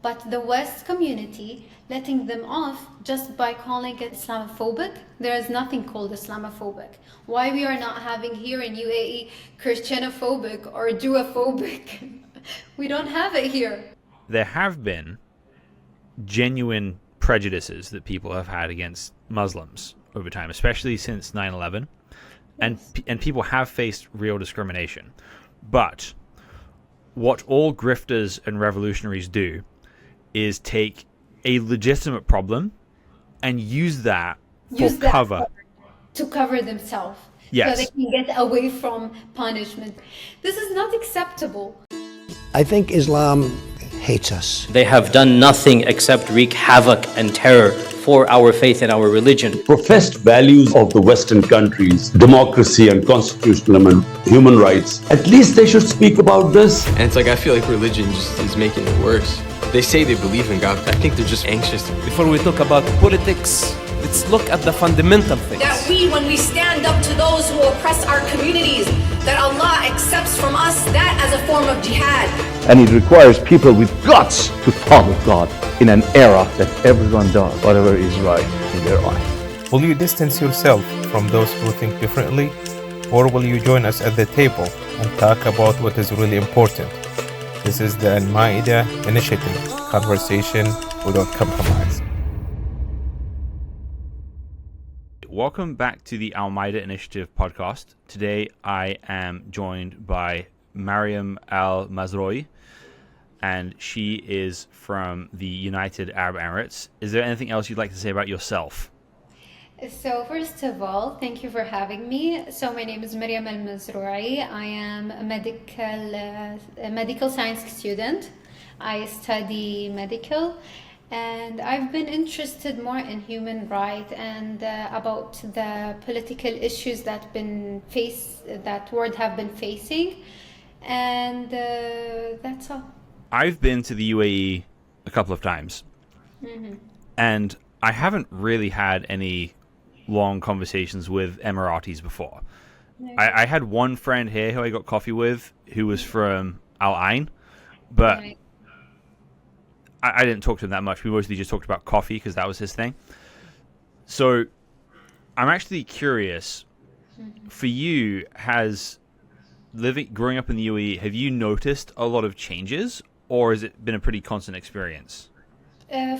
But the West community letting them off just by calling it Islamophobic. There is nothing called Islamophobic. Why we are not having here in UAE Christianophobic or Jewophobic? We don't have it here. There have been genuine prejudices that people have had against Muslims over time, especially since 9/11, and people have faced real discrimination. But what all grifters and revolutionaries do is take a legitimate problem and use that for cover. To cover themselves. Yes. So they can get away from punishment. This is not acceptable. I think Islam hates us. They have done nothing except wreak havoc and terror for our faith and our religion. Professed values of the Western countries, democracy and constitutional and human rights, at least they should speak about this. And it's like, I feel like religion just is making it worse. They say they believe in God, but I think they're just anxious. Before we talk about politics, let's look at the fundamental things. That when we stand up to those who oppress our communities, that Allah accepts from us that as a form of jihad. And it requires people with guts to follow God in an era that everyone does whatever is right in their eyes. Will you distance yourself from those who think differently? Or will you join us at the table and talk about what is really important? This is the Al-Ma'idah Initiative, conversation without compromise. Welcome back to the Al-Ma'idah Initiative podcast. Today I am joined by Mariam Almazrouie, and she is from the United Arab Emirates. Is there anything else you'd like to say about yourself? So first of all, thank you for having me. So my name is Mariam Almazrouie. I am a medical science student. I study medical, and I've been interested more in human rights and about the political issues that world have been facing, and that's all. I've been to the UAE a couple of times, and I haven't really had any long conversations with Emiratis before. No. I had one friend here who I got coffee with who was from Al Ain, but right. I didn't talk to him that much. We mostly just talked about coffee because that was his thing. So I'm actually curious, for you, growing up in the UAE, have you noticed a lot of changes, or has it been a pretty constant experience?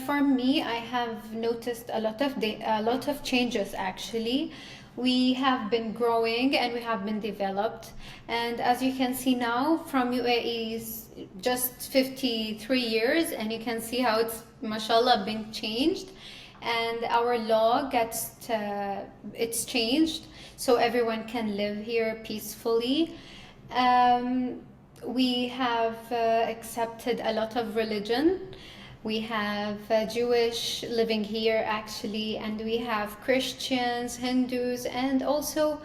For me, I have noticed a lot of changes actually. We have been growing and we have been developed, and as you can see now, from UAE's just 53 years, and you can see how it's mashallah been changed, and our law it's changed so everyone can live here peacefully. We have accepted a lot of religion. We have Jewish living here actually, and we have Christians, Hindus, and also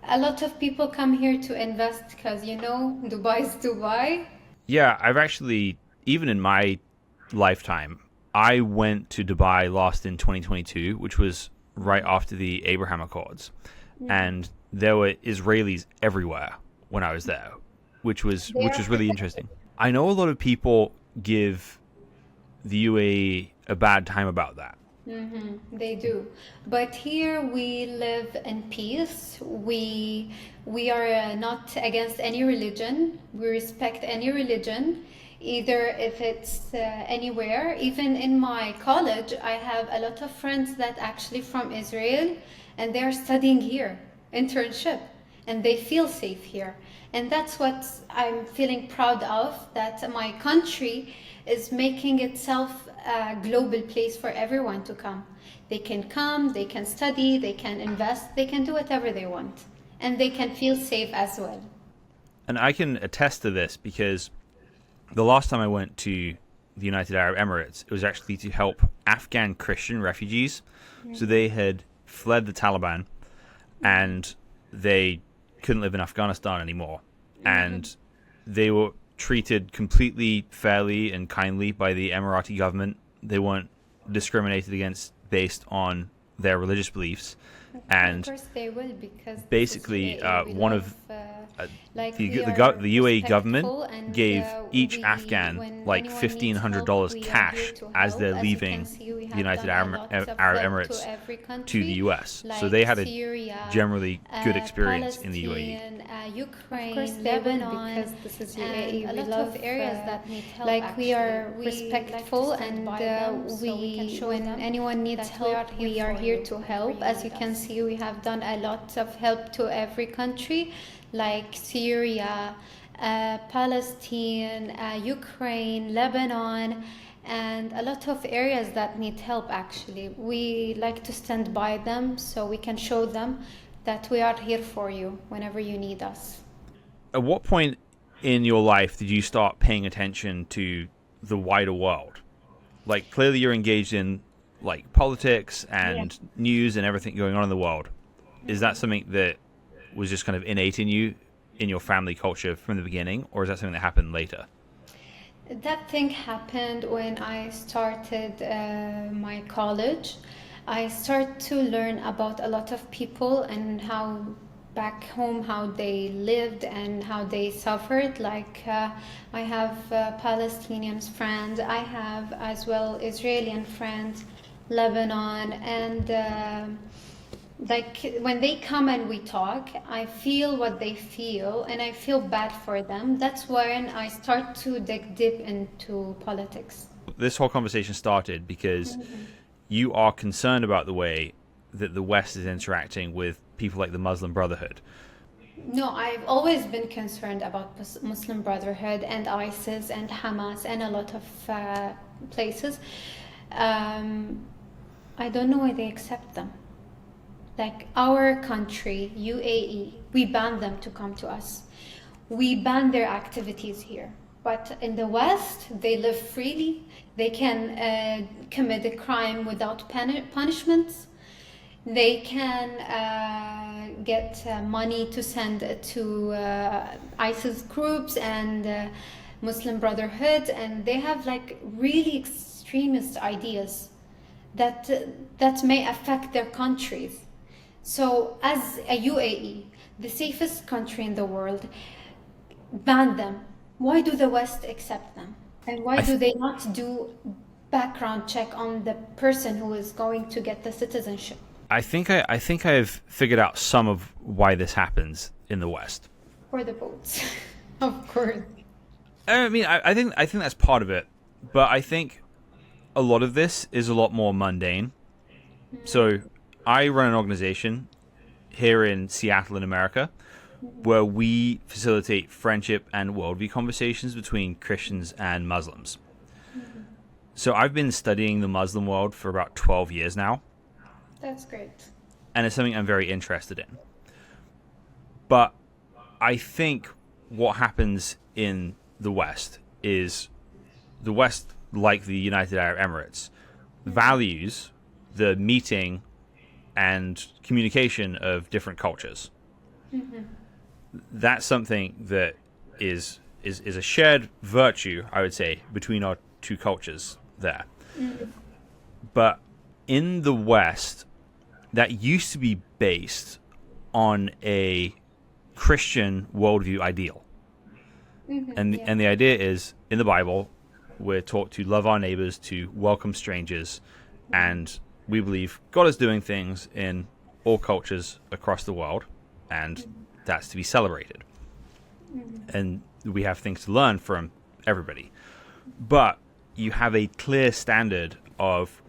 a lot of people come here to invest because, Dubai is Dubai. Yeah, I've actually, even in my lifetime, I went to Dubai last in 2022, which was right after the Abraham Accords. And there were Israelis everywhere when I was there, which was really interesting. I know a lot of people give the UAE a bad time about that. They do, but here we live in peace. We are not against any religion. We respect any religion, either if it's anywhere. Even in my college, I have a lot of friends that actually from Israel, and they are studying here, internship, and they feel safe here. And that's what I'm feeling proud of, that my country is making itself a global place for everyone to come. They can they can study, they can invest, they can do whatever they want, and they can feel safe as well. And I can attest to this because the last time I went to the United Arab Emirates, it was actually to help Afghan Christian refugees. So they had fled the Taliban and they couldn't live in Afghanistan anymore. And they were treated completely fairly and kindly by the Emirati government. They weren't discriminated against based on their religious beliefs. And of course they will, because basically one of like the, we the, are gov- the UAE government respectful and gave each we, Afghan when like anyone needs $1,500 help, we are cash here to as help. they're As you leaving can see, we the have United done a Arab, lot of Arab help Emirates to every country, to the US. So like they had a Syria, generally good experience in the UAE. Palestine, Ukraine, Of course they will, Lebanon, because this is and UAE. a We lot love of areas that need help. like We are we respectful, like to stand and by them, so we can show when them anyone needs that we are help, here we are for here you to whenever help. you As you need can us. see, we have done a lot of help to every country, like Syria, Palestine, Ukraine, Lebanon, and a lot of areas that need help. Actually, we like to stand by them so we can show them that we are here for you whenever you need us. At what point in your life did you start paying attention to the wider world? Like, clearly you're engaged in like politics and news and everything going on in the world. Is that something that was just kind of innate in you, in your family culture from the beginning, or is that something that happened later? That thing happened when I started my college. I started to learn about a lot of people and how back home how they lived and how they suffered. Like I have Palestinian friends, I have as well Israeli friends, Lebanon, and like when they come and we talk, I feel what they feel and I feel bad for them. That's when I start to dig deep into politics. This whole conversation started because you are concerned about the way that the West is interacting with people like the Muslim Brotherhood. No, I've always been concerned about Muslim Brotherhood and ISIS and Hamas and a lot of places. I don't know why they accept them. Like our country, UAE, we ban them to come to us. We ban their activities here. But in the West, they live freely. They can commit a crime without punishments. They can get money to send to ISIS groups and Muslim Brotherhood, and they have like really extremist ideas that may affect their countries. So as a UAE, the safest country in the world, ban them. Why do the West accept them? And why do they not do background check on the person who is going to get the citizenship? I think I've figured out some of why this happens in the West. For the votes, of course. I mean, I think that's part of it, but I think a lot of this is a lot more mundane. So I run an organization here in Seattle in America where we facilitate friendship and worldview conversations between Christians and Muslims. So I've been studying the Muslim world for about 12 years now. That's great. And it's something I'm very interested in. But I think what happens in the West is the West, like the United Arab Emirates, values the meeting and communication of different cultures. That's something that is a shared virtue, I would say, between our two cultures there. But in the West, that used to be based on a Christian worldview ideal. And the idea is, in the Bible, we're taught to love our neighbors, to welcome strangers, and we believe God is doing things in all cultures across the world, and that's to be celebrated. And we have things to learn from everybody. But you have a clear standard of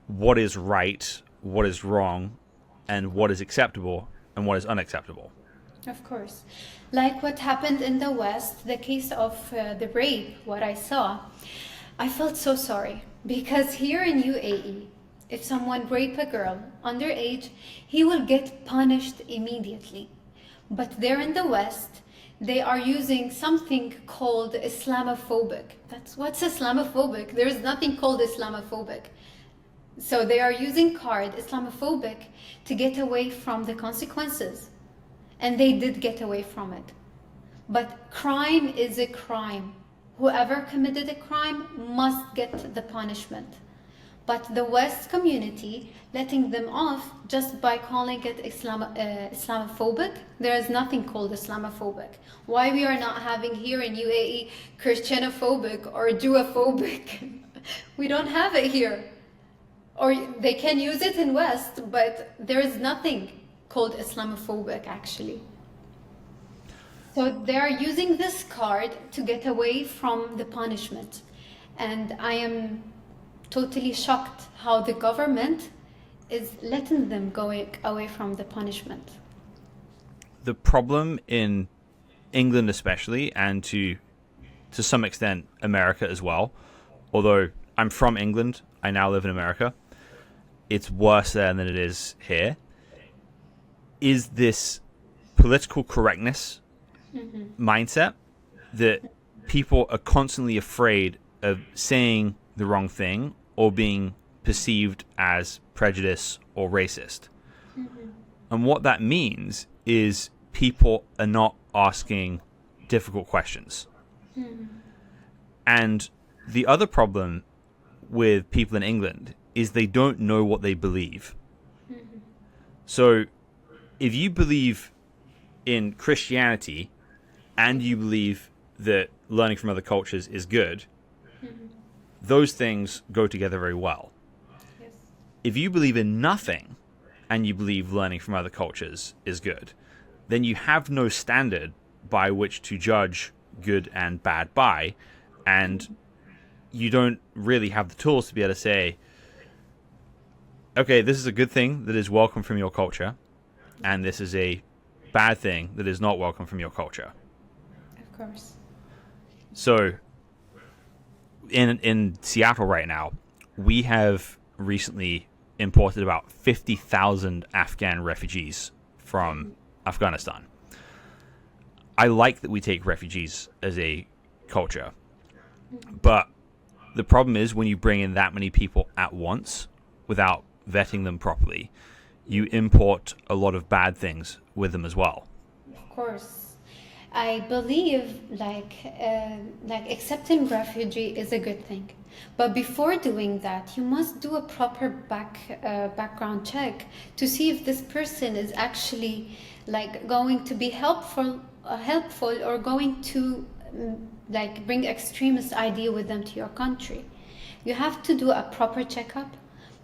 what is right, what is wrong, and what is acceptable and what is unacceptable. Of course. Like what happened in the West, the case of the rape, what I saw, I felt so sorry. Because here in UAE, if someone rape a girl underage, he will get punished immediately. But there in the West, they are using something called Islamophobic. What's Islamophobic? There is nothing called Islamophobic. So they are using card Islamophobic to get away from the consequences. And they did get away from it. But crime is a crime. Whoever committed a crime must get the punishment. but the West community letting them off just by calling it Islamophobic. There is nothing called Islamophobic. Why we are not having here in UAE Christianophobic or Jewophobic? We don't have it here. Or they can use it in West, but there is nothing called Islamophobic actually. So they are using this card to get away from the punishment. And I am totally shocked how the government is letting them go away from the punishment. The problem in England especially, and to some extent America as well, although I'm from England, I now live in America, it's worse there than it is here, is this political correctness mindset that people are constantly afraid of saying the wrong thing or being perceived as prejudice or racist. And what that means is people are not asking difficult questions. And the other problem with people in England is they don't know what they believe. So if you believe in Christianity and you believe that learning from other cultures is good, those things go together very well. Yes. If you believe in nothing and you believe learning from other cultures is good, then you have no standard by which to judge good and bad by, and you don't really have the tools to be able to say, okay, this is a good thing that is welcome from your culture, and this is a bad thing that is not welcome from your culture. Of course. So in Seattle right now, we have recently imported about 50,000 Afghan refugees from Afghanistan. I like that we take refugees as a culture, but the problem is when you bring in that many people at once without vetting them properly, you import a lot of bad things with them as well. Of course. I believe like accepting refugee is a good thing, but before doing that, you must do a proper background check to see if this person is actually like going to be helpful or going to like bring extremist idea with them to your country. You have to do a proper checkup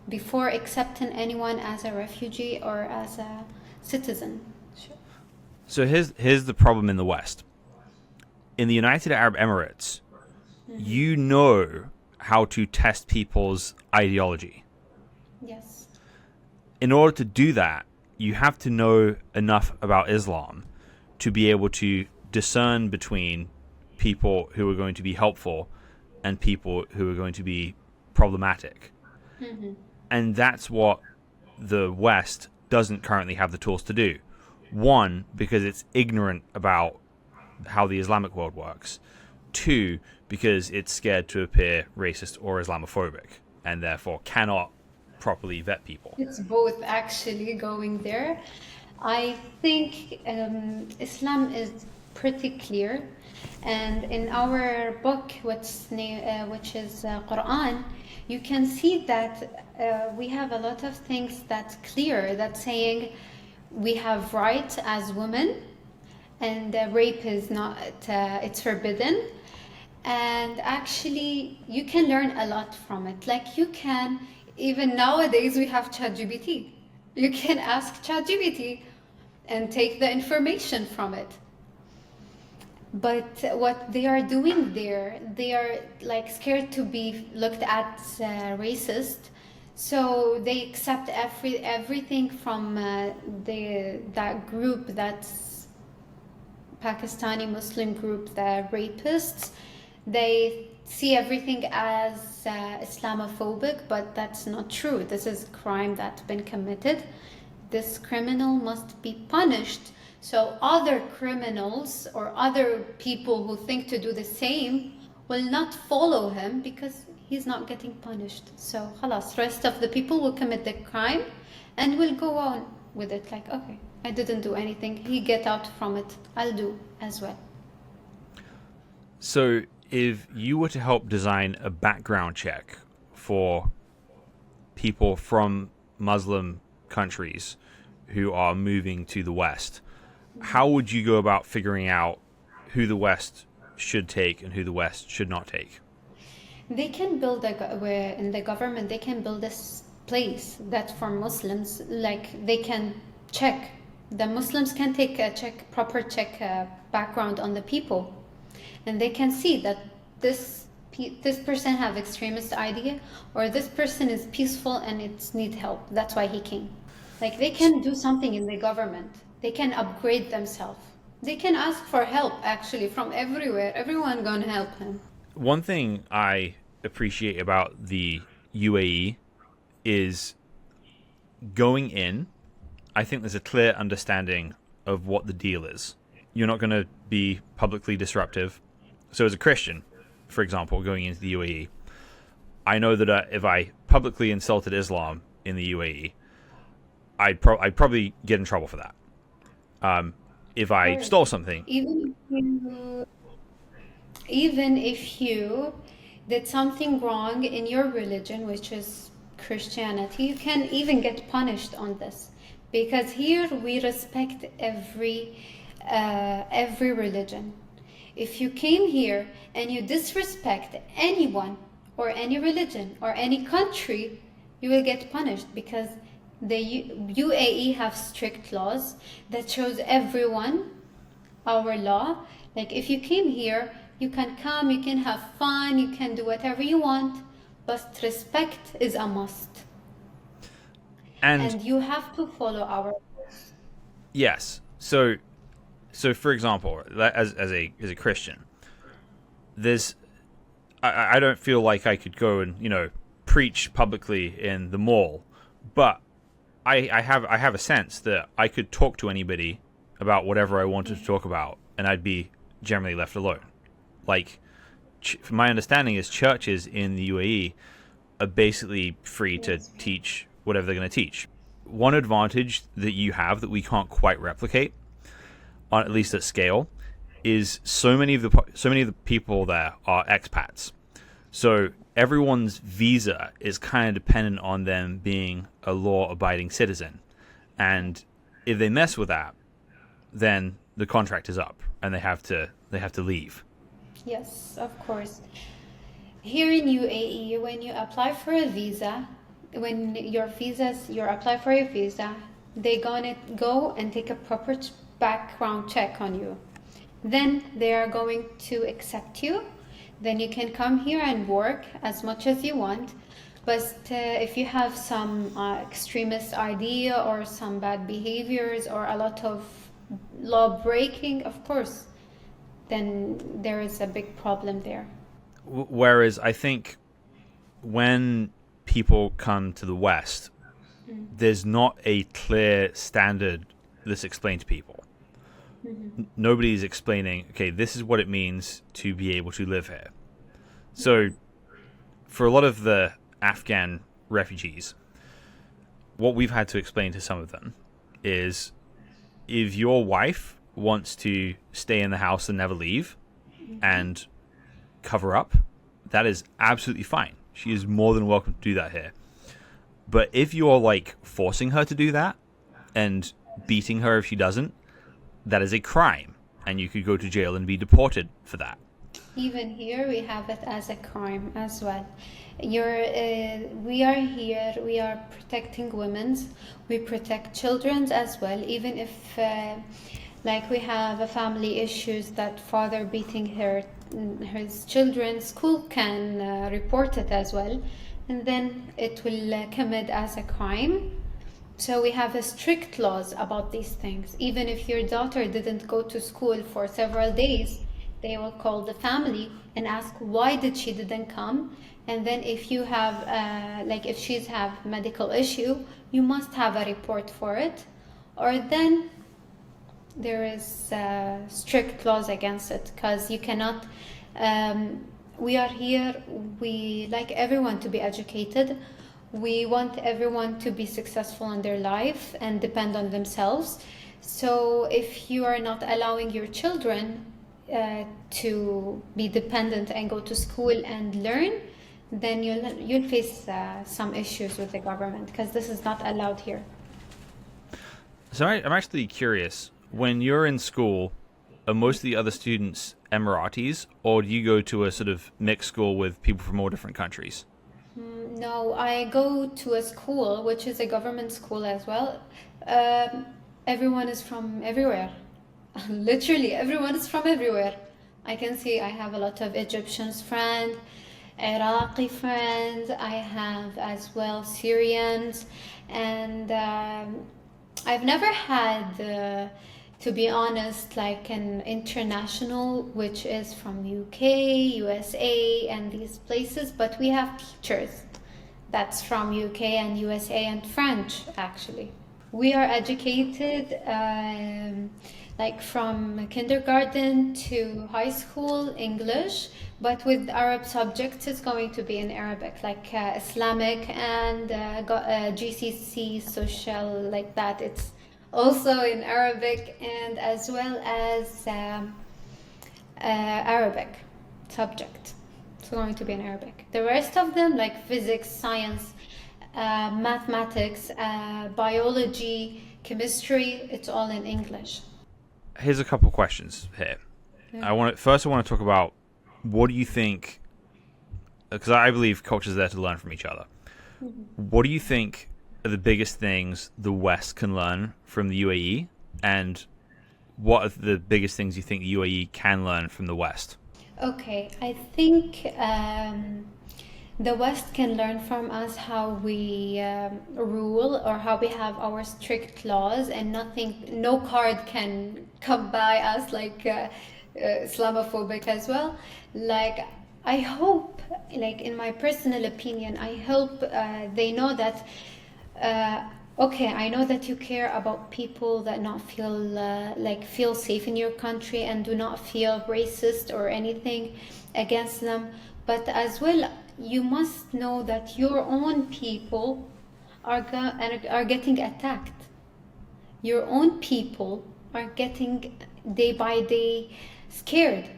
before accepting anyone as a refugee or as a citizen. So here's the problem in the West. In the United Arab Emirates, you know how to test people's ideology. Yes. In order to do that, you have to know enough about Islam to be able to discern between people who are going to be helpful and people who are going to be problematic. And that's what the West doesn't currently have the tools to do. One, because it's ignorant about how the Islamic world works. Two, because it's scared to appear racist or Islamophobic and therefore cannot properly vet people. It's both actually going there. I think Islam is pretty clear, and in our book, which is Qur'an, you can see that we have a lot of things that's clear, that's saying we have rights as women, and rape is not, it's forbidden. And actually, you can learn a lot from it. Like you can, even nowadays we have ChatGPT. You can ask ChatGPT and take the information from it. But what they are doing there, they are like scared to be looked at racist. So they accept everything from that group, that's Pakistani Muslim group, the rapists. They see everything as Islamophobic, but that's not true. This is a crime that's been committed. This criminal must be punished. So other criminals or other people who think to do the same will not follow him because he's not getting punished. So khalas, rest of the people will commit the crime and will go on with it like, okay, I didn't do anything. He get out from it. I'll do as well. So if you were to help design a background check for people from Muslim countries who are moving to the West, how would you go about figuring out who the West should take and who the West should not take? They can build where in the government they can build this place that's for Muslims. Like they can check. The Muslims can take a proper check background on the people, and they can see that this person have extremist idea, or this person is peaceful and it need help. That's why he came. Like they can do something in the government. They can upgrade themselves. They can ask for help actually from everywhere. Everyone gonna help him. One thing I appreciate about the UAE is going in, I think there's a clear understanding of what the deal is. You're not going to be publicly disruptive. So as a Christian, for example, going into the UAE, I know that if I publicly insulted Islam in the UAE, I'd probably get in trouble for that. If I stole something. Even if you did something wrong in your religion, which is Christianity, you can even get punished on this. Because here we respect every religion. If you came here and you disrespect anyone or any religion or any country, you will get punished, because the UAE have strict laws that shows everyone our law. Like if you came here, you can come, you can have fun, you can do whatever you want, but respect is a must. And you have to follow our rules. Yes. So for example, as a Christian, I don't feel like I could go and preach publicly in the mall, but I have a sense that I could talk to anybody about whatever I wanted to talk about, and I'd be generally left alone. Like, my understanding is churches in the UAE are basically free to teach whatever they're going to teach. One advantage that you have that we can't quite replicate, at least at scale, is so many of the people there are expats. So everyone's visa is kind of dependent on them being a law-abiding citizen, and if they mess with that, then the contract is up and they have to leave. Yes, of course. Here in UAE, when you apply for a visa, you apply for a visa, they're gonna go and take a proper background check on you. Then they are going to accept you. Then you can come here and work as much as you want. But if you have some extremist idea or some bad behaviors or a lot of law breaking, of course, then there is a big problem there. Whereas I think when people come to the West, there's not a clear standard that's explained to people. Nobody's explaining, okay, this is what it means to be able to live here. So for a lot of the Afghan refugees, what we've had to explain to some of them is, if your wife wants to stay in the house and never leave and cover up, that is absolutely fine. She is more than welcome to do that here. But if you're forcing her to do that and beating her if she doesn't, that is a crime, and you could go to jail and be deported for that. Even here we have it as a crime as well. We are here, we are protecting women's, we protect children's as well, even if we have a family issues that father beating his children, school can report it as well, and then it will commit as a crime. So we have a strict laws about these things. Even if your daughter didn't go to school for several days, they will call the family and ask why did she didn't come. And then if you have if she's have medical issue, you must have a report for it, or then there is strict laws against it, because you cannot. We are here, we like everyone to be educated. We want everyone to be successful in their life and depend on themselves. So if you are not allowing your children to be dependent and go to school and learn, then you'll face some issues with the government, because this is not allowed here. So I'm actually curious. When you're in school, are most of the other students Emiratis, or do you go to a sort of mixed school with people from all different countries? No, I go to a school which is a government school as well. Everyone is from everywhere. Literally, everyone is from everywhere. I can see I have a lot of Egyptians friends, Iraqi friends. I have as well Syrians, and I've never had, to be honest, like an international, which is from UK, USA, and these places. But we have teachers that's from UK and USA and French, actually. We are educated like from kindergarten to high school English, but with Arab subjects it's going to be in Arabic, like Islamic and GCC, social, like that. It's also in Arabic, and as well as Arabic subject. It's going to be in Arabic. The rest of them, like physics, science, mathematics, biology, chemistry, it's all in English. Here's a couple questions here. Yeah. I want to talk about, what do you think, because I believe cultures are there to learn from each other. What do you think are the biggest things the West can learn from the UAE, and what are the biggest things you think the UAE can learn from the West? Okay, I think the West can learn from us how we rule, or how we have our strict laws, and no card can come by us, like Islamophobic as well. Like, I hope, like in my personal opinion, I hope they know that, okay, I know that you care about people that not feel safe in your country and do not feel racist or anything against them, but as well, you must know that your own people are getting attacked. Your own people are getting day by day scared.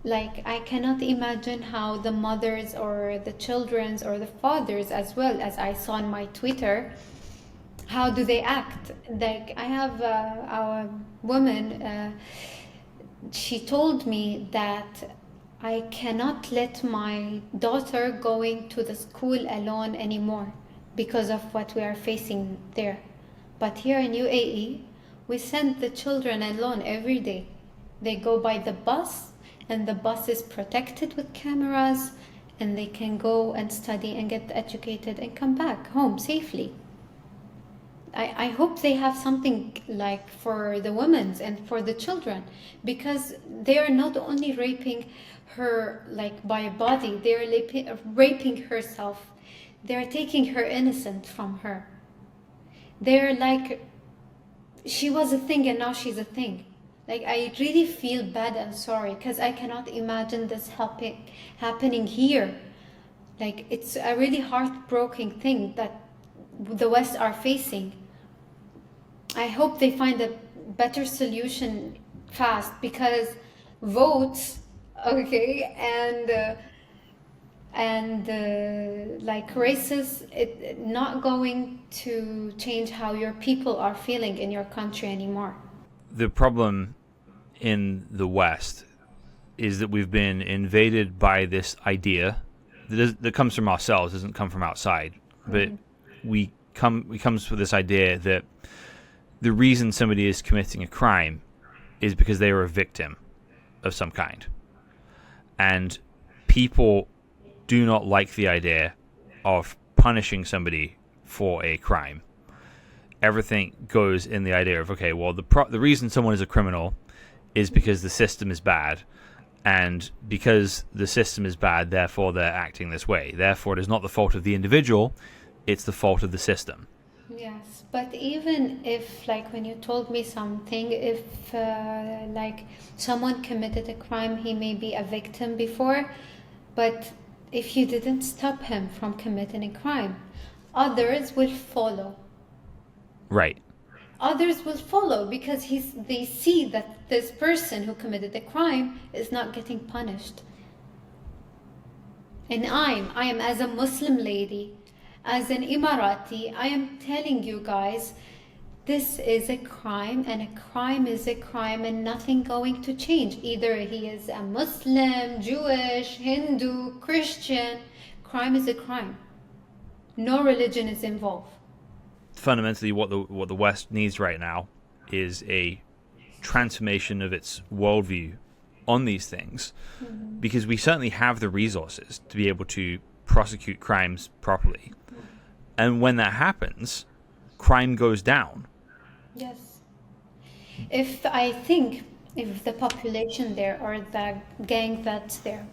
Like, I cannot imagine how the mothers or the children's or the fathers, as well as I saw on my Twitter, how do they act? Like, I have a woman, she told me that I cannot let my daughter going to the school alone anymore because of what we are facing there. But here in UAE, we send the children alone every day. They go by the bus, and the bus is protected with cameras, and they can go and study and get educated and come back home safely. I hope they have something like for the women and for the children, because they are not only raping her like by body, they are raping herself. They're taking her innocence from her. They're like, she was a thing and now she's a thing. Like, I really feel bad and sorry, because I cannot imagine this happening here. Like, it's a really heartbreaking thing that the West are facing. I hope they find a better solution fast, because votes, okay, and like races, it not going to change how your people are feeling in your country anymore. The problem in the West is that we've been invaded by this idea that comes from ourselves, doesn't come from outside, but we comes with this idea that the reason somebody is committing a crime is because they are a victim of some kind. And people do not like the idea of punishing somebody for a crime. Everything goes in the idea of, okay, well, the reason someone is a criminal is because the system is bad, and because the system is bad, therefore they're acting this way. Therefore, it is not the fault of the individual, it's the fault of the system. Yes, but even if, like, when you told me something, if like someone committed a crime, he may be a victim before, but if you didn't stop him from committing a crime, others will follow. Right. Others will follow because they see that this person who committed the crime is not getting punished. And I am as a Muslim lady, as an Emirati, I am telling you guys, this is a crime, and a crime is a crime, and nothing going to change. Either he is a Muslim, Jewish, Hindu, Christian. Crime is a crime. No religion is involved. Fundamentally, what the West needs right now is a transformation of its worldview on these things, because we certainly have the resources to be able to prosecute crimes properly. And when that happens, crime goes down. Yes. If the population there, or the gang that's there,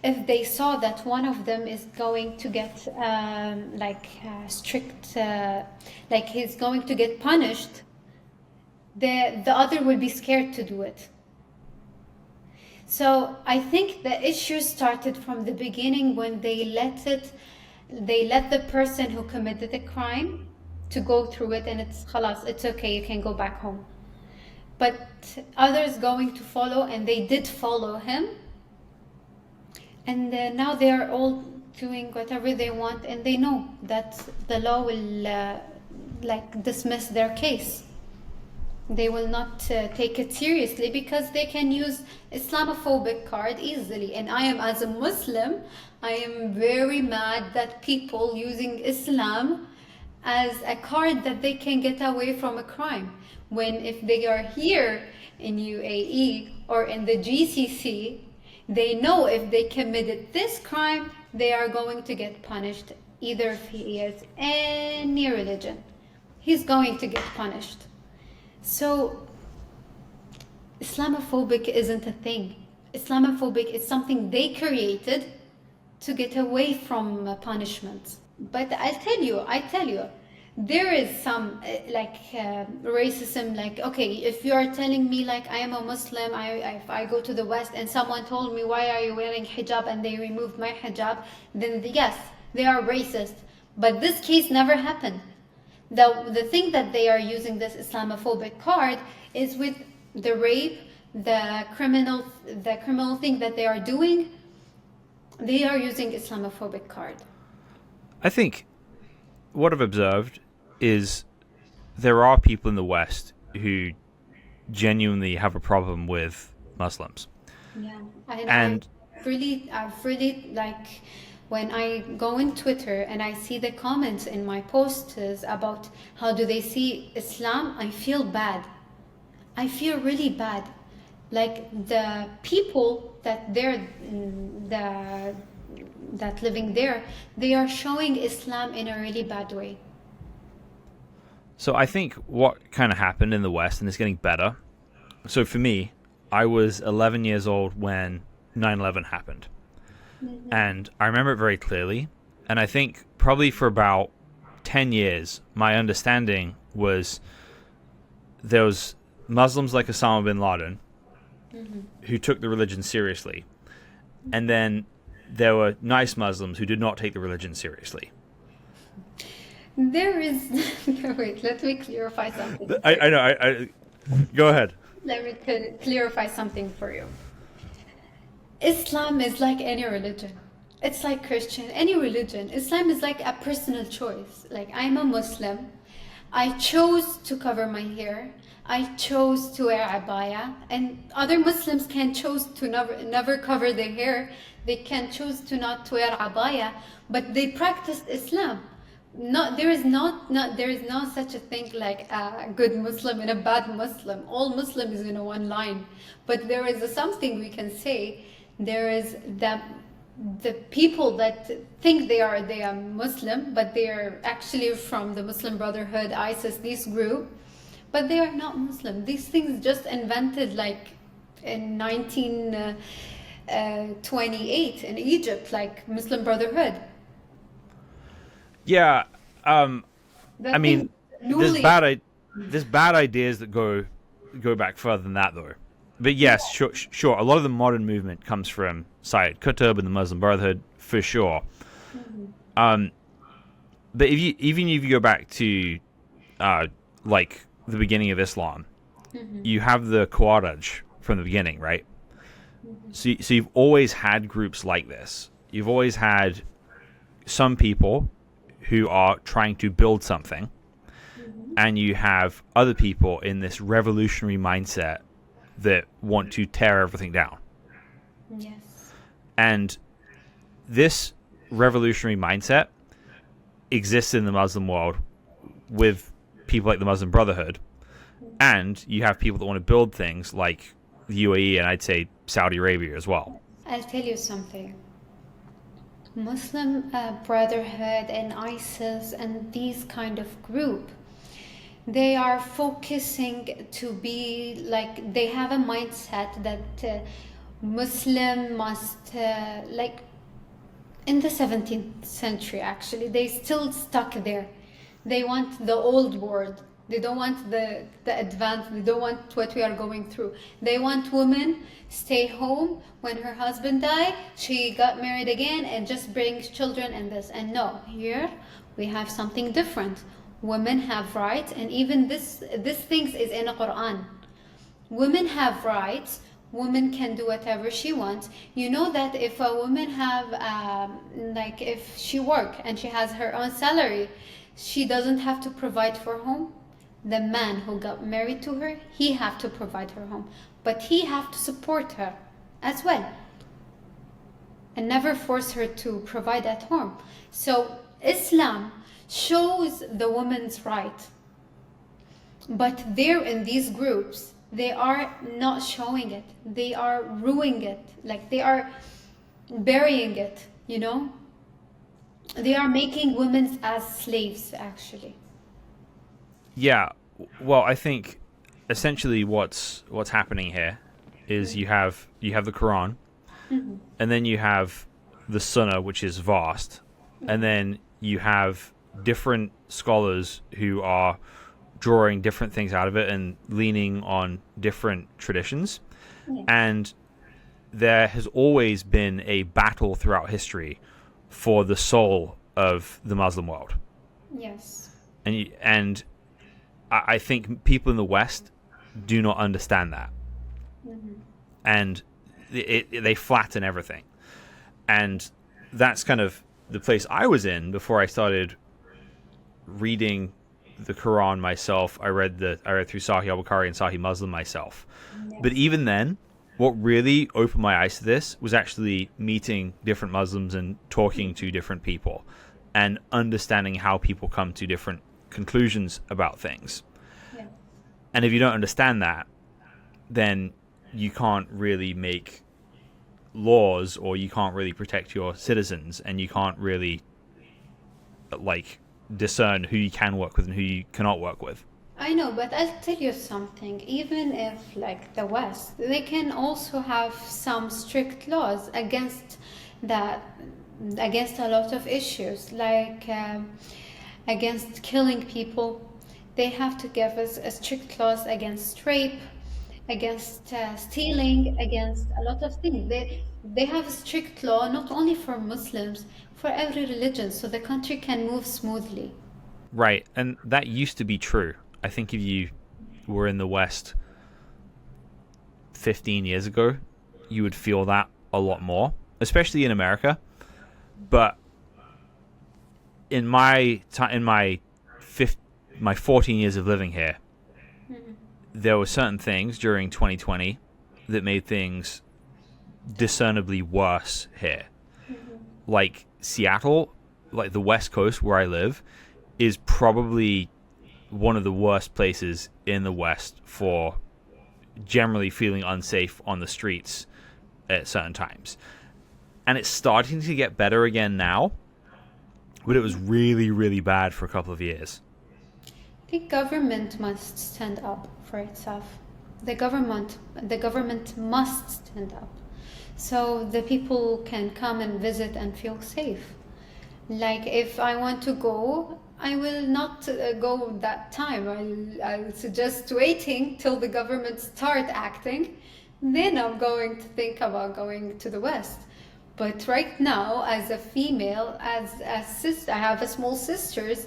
if they saw that one of them is going to get strict, like he's going to get punished, the other will be scared to do it. So I think the issue started from the beginning when they let the person who committed the crime to go through it, and it's khalas, it's okay, you can go back home. But others going to follow, and they did follow him, and now they are all doing whatever they want, and they know that the law will dismiss their case. They will not take it seriously, because they can use Islamophobic card easily. And I am, as a Muslim, I am very mad that people using Islam as a card that they can get away from a crime. When if they are here in UAE or in the GCC, they know if they committed this crime, they are going to get punished. Either if he is any religion, he's going to get punished. So Islamophobic isn't a thing. Islamophobic is something they created to get away from punishment. But I tell you, there is some racism. Like, okay, if you are telling me like I am a Muslim, if I go to the West and someone told me, why are you wearing hijab, and they removed my hijab, then yes, they are racist. But this case never happened. The thing that they are using this Islamophobic card is with the rape, the criminal thing that they are doing. They are using Islamophobic card. I think what I've observed is there are people in the West who genuinely have a problem with Muslims. Yeah, and I've really like, when I go on Twitter and I see the comments in my posts about how do they see Islam, I feel bad. I feel really bad. Like the people that that living there, they are showing Islam in a really bad way. So I think what kind of happened in the West, and it's getting better. So for me, I was 11 years old when 9/11 happened. Mm-hmm. And I remember it very clearly. And I think probably for about 10 years, my understanding was there was Muslims like Osama bin Laden, mm-hmm, who took the religion seriously. And then there were nice Muslims who did not take the religion seriously. There is... Wait, let me clarify something. I know. Go ahead. Let me clarify something for you. Islam is like any religion. It's like Christian, any religion. Islam is like a personal choice. Like, I'm a Muslim. I chose to cover my hair. I chose to wear abaya. And other Muslims can choose to never cover their hair. They can choose to not wear abaya. But they practice Islam. There is no such a thing like a good Muslim and a bad Muslim. All Muslim is in one line. But there is something we can say. There is the people that think they are Muslim, but they are actually from the Muslim Brotherhood, ISIS, this group, but they are not Muslim. These things just invented like in 1928 in Egypt, like Muslim Brotherhood. Yeah, I mean, there's bad ideas that go back further than that, though. But yes, sure. A lot of the modern movement comes from Sayyid Qutb and the Muslim Brotherhood, for sure. Mm-hmm. But if you go back to like the beginning of Islam, mm-hmm, you have the Khawarij from the beginning, right? Mm-hmm. So you've always had groups like this you've always had some people who are trying to build something, and you have other people in this revolutionary mindset that want to tear everything down. Yes. And this revolutionary mindset exists in the Muslim world with people like the Muslim Brotherhood, and you have people that want to build things like the UAE and I'd say Saudi Arabia as well. I'll tell you something. Muslim Brotherhood and ISIS and these kind of group, they are focusing to be like, they have a mindset that Muslim must like in the 17th century actually, they still stuck there. They want the old world. They don't want the advanced. They don't want what we are going through. They want women stay home. When her husband died, she got married again and just brings children and this. And no, here we have something different. Women have rights, and even this things is in the Qur'an. Women have rights. Woman can do whatever she wants. You know that if a woman have like if she work and she has her own salary, she doesn't have to provide for home. The man who got married to her, he have to provide her home, but he have to support her as well and never force her to provide at home. So Islam shows the woman's right, but there in these groups, they are not showing it. They are ruining it. Like they are burying it, you know? They are making women as slaves, actually. Yeah, well, I think essentially what's happening here is you have the Quran, and then you have the Sunnah, which is vast, and then you have different scholars who are drawing different things out of it and leaning on different traditions. And there has always been a battle throughout history for the soul of the Muslim world. Yes. And I think people in the West do not understand that. And they flatten everything. And that's kind of the place I was in before I started reading the Quran myself. I read through Sahih al-Bukhari and Sahih Muslim myself. But even then, what really opened my eyes to this was actually meeting different Muslims and talking to different people and understanding how people come to different conclusions about things. And if you don't understand that, then you can't really make laws, or you can't really protect your citizens, and you can't really like discern who you can work with and who you cannot work with. I know, but I'll tell you something. Even if like the West, they can also have some strict laws against that, against a lot of issues, like against killing people. They have to give us a strict laws against rape, against stealing, against a lot of things. They have a strict law not only for Muslims, for every religion, so the country can move smoothly. Right, and that used to be true. I think if you were in the West 15 years ago, you would feel that a lot more, especially in America. But in my 14 years of living here, there were certain things during 2020 that made things discernibly worse here. Like Seattle, like the West Coast where I live, is probably one of the worst places in the West for generally feeling unsafe on the streets at certain times. And it's starting to get better again now, but it was really, really bad for a couple of years. The government must stand up for itself. The government must stand up, so the people can come and visit and feel safe. Like if I want to go, I will not go that time. I'll suggest waiting till the government start acting. Then I'm going to think about going to the West. But right now, as a female, as a sister, I have a small sisters.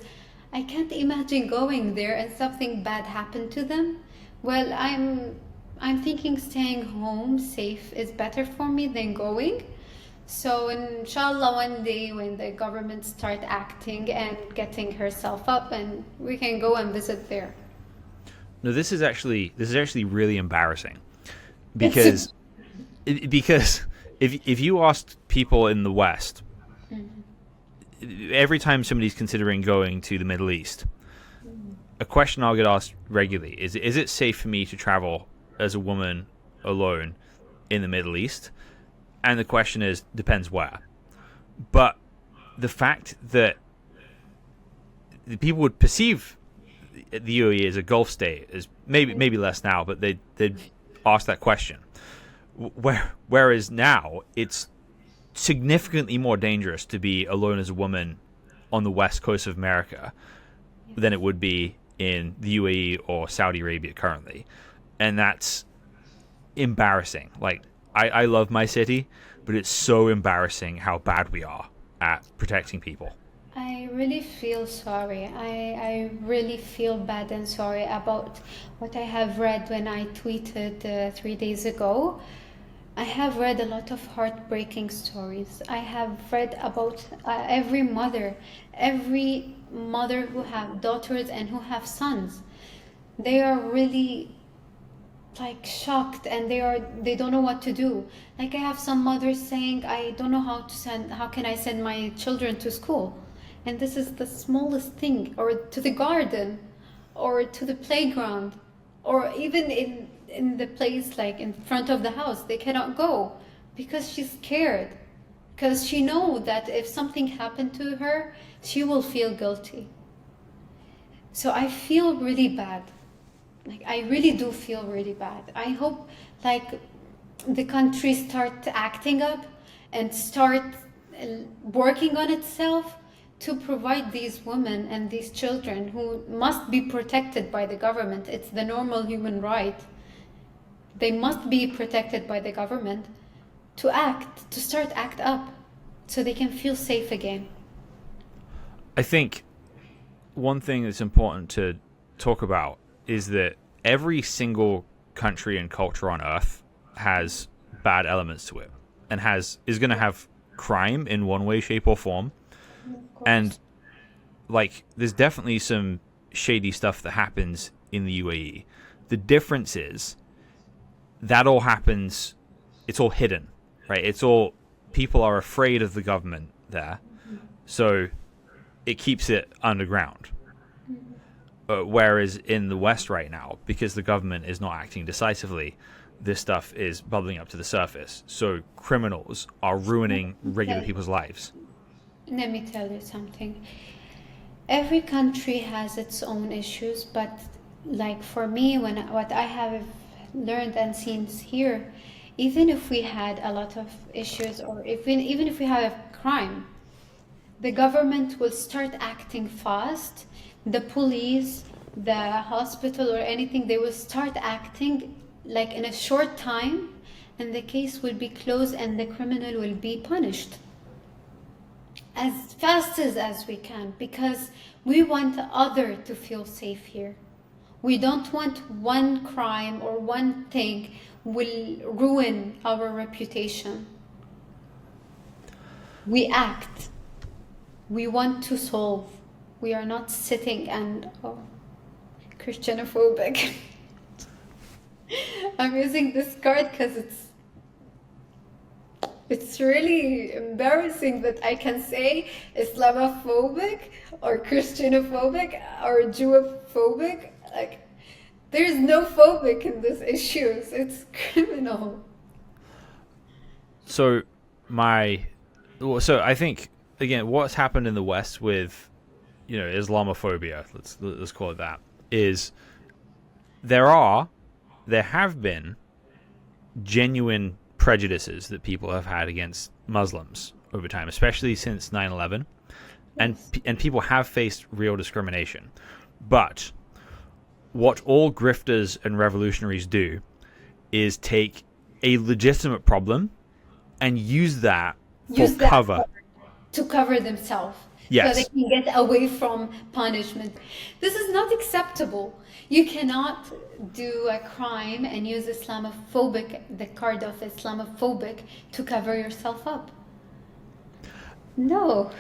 I can't imagine going there and something bad happened to them. Well, I'm thinking staying home safe is better for me than going. So inshallah, one day when the government start acting and getting herself up, and we can go and visit there. No, this is actually really embarrassing, because if you asked people in the West, every time somebody's considering going to the Middle East, a question I'll get asked regularly is it safe for me to travel as a woman alone in the Middle East? And the question is, depends where. But the fact that the people would perceive the UAE as a Gulf state, as maybe less now, but they'd ask that question. Whereas now, it's significantly more dangerous to be alone as a woman on the west coast of America than it would be in the UAE or Saudi Arabia currently. And that's embarrassing. Like, I love my city, but it's so embarrassing how bad we are at protecting people. I really feel sorry. I really feel bad and sorry about what I have read when I tweeted 3 days ago. I have read a lot of heartbreaking stories. I have read about every mother who have daughters and who have sons. They are really like shocked, and they don't know what to do. Like, I have some mothers saying, I don't know how can I send my children to school? And this is the smallest thing, or to the garden, or to the playground, or even in the place like in front of the house. They cannot go because she's scared, because she knows that if something happened to her, she will feel guilty. So I feel really bad. Like, I really do feel really bad. I hope like the country start acting up and start working on itself to provide these women and these children who must be protected by the government. It's the normal human right. They must be protected by the government to start act up so they can feel safe again. I think one thing that's important to talk about is that every single country and culture on earth has bad elements to it, and is going to have crime in one way, shape, or form. And like, there's definitely some shady stuff that happens in the UAE. The difference is that all happens, it's all hidden, right? It's all, people are afraid of the government there, so it keeps it underground. Whereas in the West right now, because the government is not acting decisively, this stuff is bubbling up to the surface. So criminals are ruining regular people's lives. Let me tell you something. Every country has its own issues, but like for me, what I have learned and seen here, even if we had a lot of issues, or even if we have a crime, the government will start acting fast. The police, the hospital, or anything, they will start acting like in a short time, and the case will be closed and the criminal will be punished as fast as we can, because we want others to feel safe here. We don't want one crime or one thing will ruin our reputation. We act. We want to solve. We are not sitting and Christianophobic. I'm using this card because it's really embarrassing that I can say Islamophobic or Christianophobic or Jewophobic. Like, there's no phobic in these issues. It's criminal. So I think, again, what's happened in the West with, Islamophobia, let's call it that, is there have been genuine prejudices that people have had against Muslims over time, especially since 9/11, yes. and people have faced real discrimination. But what all grifters and revolutionaries do is take a legitimate problem and use that cover. To cover themselves. Yes. So they can get away from punishment. This is not acceptable. You cannot do a crime and use the card of Islamophobic to cover yourself up. No,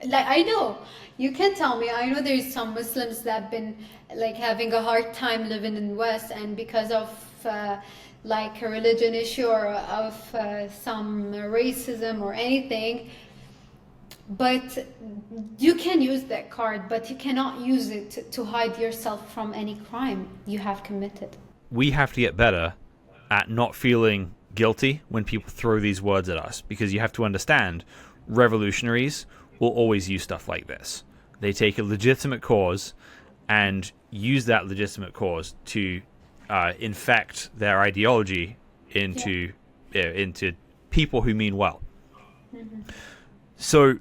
like I know you can tell me. I know there's some Muslims that have been like having a hard time living in West, and because of like a religion issue or of some racism or anything. But you can use that card, but you cannot use it to hide yourself from any crime you have committed. We have to get better at not feeling guilty when people throw these words at us, because you have to understand revolutionaries will always use stuff like this. They take a legitimate cause and use that legitimate cause to infect their ideology into people who mean well. Mm-hmm. So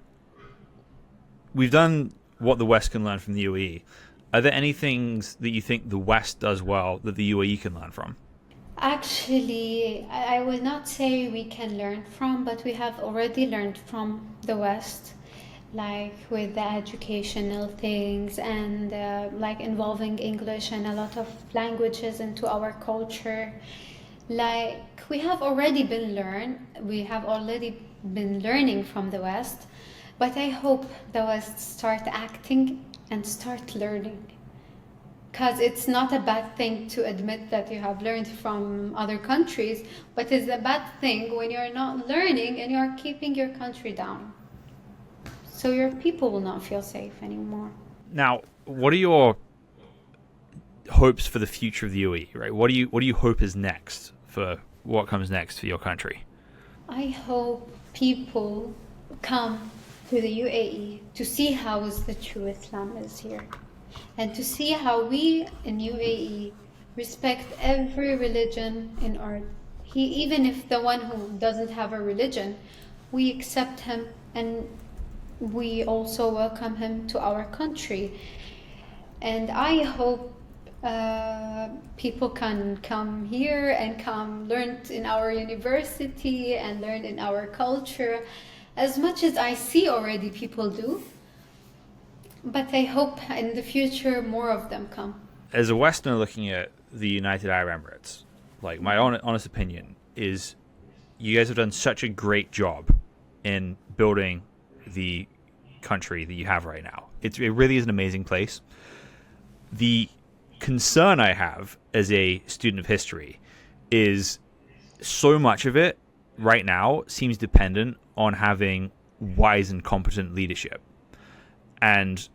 we've done what the West can learn from the UAE. Are there any things that you think the West does well that the UAE can learn from? Actually, I will not say we can learn from, but we have already learned from the West, like with the educational things and like involving English and a lot of languages into our culture. Like we have already been learning from the West, but I hope the West start acting and start learning. Because it's not a bad thing to admit that you have learned from other countries, but it's a bad thing when you're not learning and you're keeping your country down. So your people will not feel safe anymore. Now, what are your hopes for the future of the UAE, right? What do you hope is next for what comes next for your country? I hope people come to the UAE to see how is the true Islam is here. And to see how we in UAE respect every religion in earth. Even if the one who doesn't have a religion, we accept him and we also welcome him to our country. And I hope people can come here and come learn in our university and learn in our culture, as much as I see already people do. But I hope in the future more of them come. As a Westerner looking at the United Arab Emirates, like my honest opinion is you guys have done such a great job in building the country that you have right now. It really is an amazing place. The concern I have as a student of history is so much of it right now seems dependent on having wise and competent leadership. And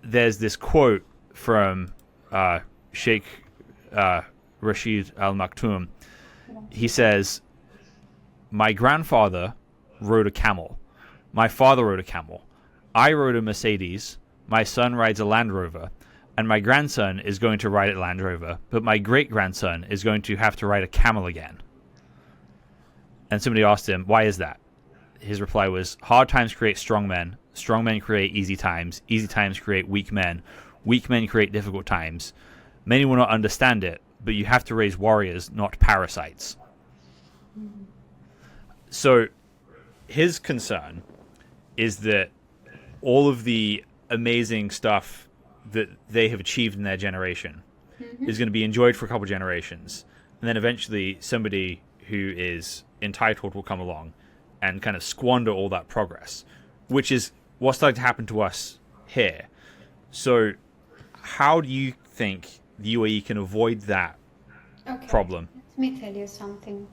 there's this quote from Sheikh Rashid Al Maktoum. He says, "My grandfather rode a camel. My father rode a camel. I rode a Mercedes. My son rides a Land Rover. And my grandson is going to ride a Land Rover. But my great-grandson is going to have to ride a camel again." And somebody asked him, "Why is that?" His reply was, "Hard times create strong men. Strong men create easy times. Easy times create weak men. Weak men create difficult times. Many will not understand it, but you have to raise warriors, not parasites." So his concern is that all of the amazing stuff that they have achieved in their generation is going to be enjoyed for a couple generations. And then eventually somebody who is entitled will come along and kind of squander all that progress, which is what's starting to happen to us here. So how do you think the UAE can avoid that problem? Let me tell you something.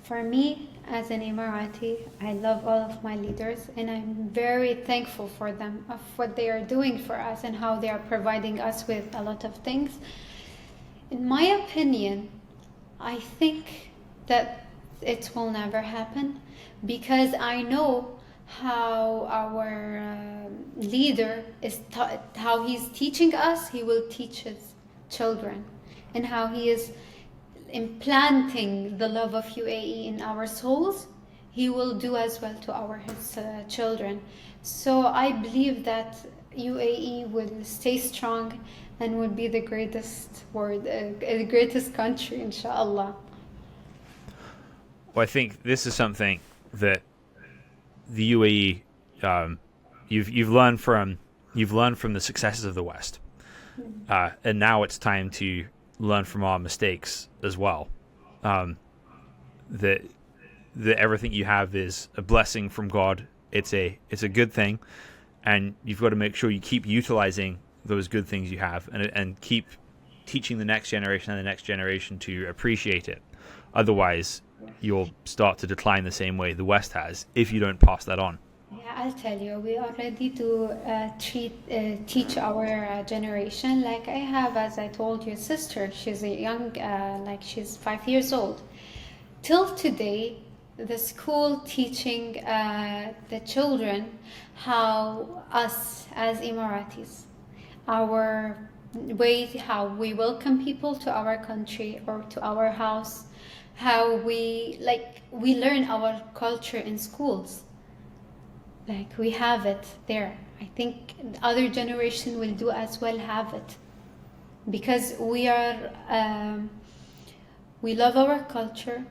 For me, as an Emirati, I love all of my leaders and I'm very thankful for them, of what they are doing for us and how they are providing us with a lot of things. In my opinion, I think that it will never happen, because I know how our leader is how he's teaching us, he will teach his children, and how he is implanting the love of UAE in our souls, he will do as well to his children. So I believe that UAE will stay strong and will be the greatest the greatest country, inshallah. Well, I think this is something that the UAE, you've learned from the successes of the West, and now it's time to learn from our mistakes as well. That everything you have is a blessing from God It's a good thing, and you've got to make sure you keep utilizing those good things you have, and keep teaching the next generation and the next generation to appreciate it. Otherwise, you'll start to decline the same way the West has if you don't pass that on. Yeah, I'll tell you, we are ready to teach our generation. Like I have, as I told you, a sister. She's a young, she's 5 years old. Till today, the school teaching the children how us as Emiratis, our way, how we welcome people to our country or to our house, how we learn our culture in schools. Like we have it there. I think the other generation will do as well have it, because we love our culture.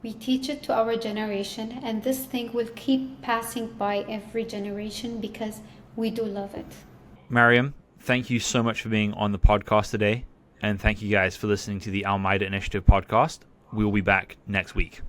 We teach it to our generation, and this thing will keep passing by every generation because we do love it. Mariam, thank you so much for being on the podcast today, and thank you guys for listening to the Al Maida Initiative podcast. We will be back next week.